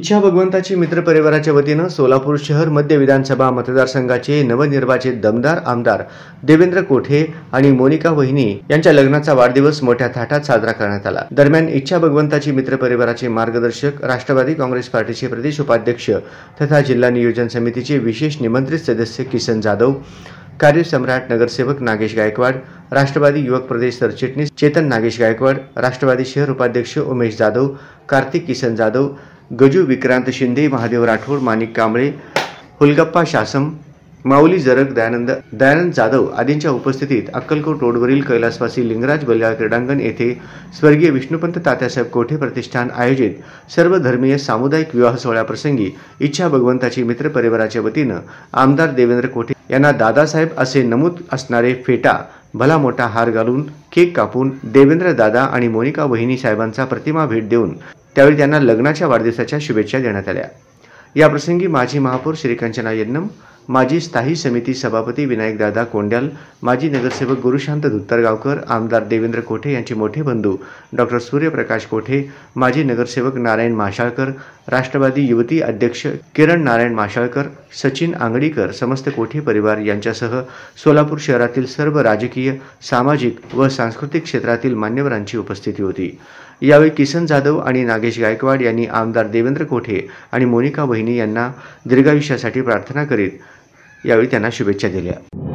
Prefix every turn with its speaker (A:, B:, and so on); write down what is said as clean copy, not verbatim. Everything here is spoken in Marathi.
A: इच्छा भगवंताची मित्र परिवाराच्या वतीनं सोलापूर शहर मध्य विधानसभा मतदारसंघाचे नवनिर्वाचित दमदार आमदार देवेंद्र कोठे आणि मोनिका वहिनी यांच्या लग्नाचा वाढदिवस मोठ्या थाटात साजरा करण्यात आला। दरम्यान इच्छा भगवंताची मित्र परिवाराचे मार्गदर्शक, राष्ट्रवादी काँग्रेस पार्टीचे प्रदेश उपाध्यक्ष तथा जिल्हा नियोजन समितीचे विशेष निमंत्रित सदस्य किसन जाधव, कार्यसम्राट नगरसेवक नागेश गायकवाड, राष्ट्रवादी युवक प्रदेश सरचिटणीस चेतन नागेश गायकवाड, राष्ट्रवादी शहर उपाध्यक्ष उमेश जाधव, कार्तिक किसन जाधव, गजू विक्रांत शिंदे, महादेव राठोड, माणिक कांबळे, हुलगप्पा शासम, माऊली जरग, दयानंद जाधव आदींच्या उपस्थितीत अक्कलकोट रोडवरील कैलासवासी लिंगराज बल्लाळ क्रीडांगण येथे स्वर्गीय विष्णुपंत तात्यासाहेब कोठे प्रतिष्ठान आयोजित सर्वधर्मीय सामुदायिक विवाह सोहळ्याप्रसंगी इच्छा भगवंताची मित्र परिवाराच्या वतीनं आमदार देवेंद्र कोठे यांना दादासाहेब असे नमूद असणारे फेटा, भला मोठा हार घालून केक कापून देवेंद्र दादा आणि मोनिका वहिनी साहेबांचा प्रतिमा भेट देऊन त्यावेळी त्यांना लग्नाच्या वाढदिवसाच्या शुभेच्छा देण्यात आल्या। या प्रसंगी माजी महापौर श्रीकांचना यन्नम, माजी स्थायी समिती सभापती विनायकदादा कोंड्याल, माजी नगरसेवक गुरुशांत धुत्तरगावकर, आमदार देवेंद्र कोठे यांचे मोठे बंधू डॉक्टर सूर्यप्रकाश कोठे, माजी नगरसेवक नारायण माशाळकर, राष्ट्रवादी युवती अध्यक्ष किरण नारायण माशाळकर, सचिन आंगडीकर, समस्त कोठे परिवार यांच्यासह सोलापूर शहरातील सर्व राजकीय, सामाजिक व सांस्कृतिक क्षेत्रातील मान्यवरांची उपस्थिती होती। यावेळी किसन जाधव आणि नागेश गायकवाड यांनी आमदार देवेंद्र कोठे आणि मोनिका वहिनी यांना दीर्घायुष्यासाठी प्रार्थना करीत यावेळी त्यांना शुभेच्छा दिल्या।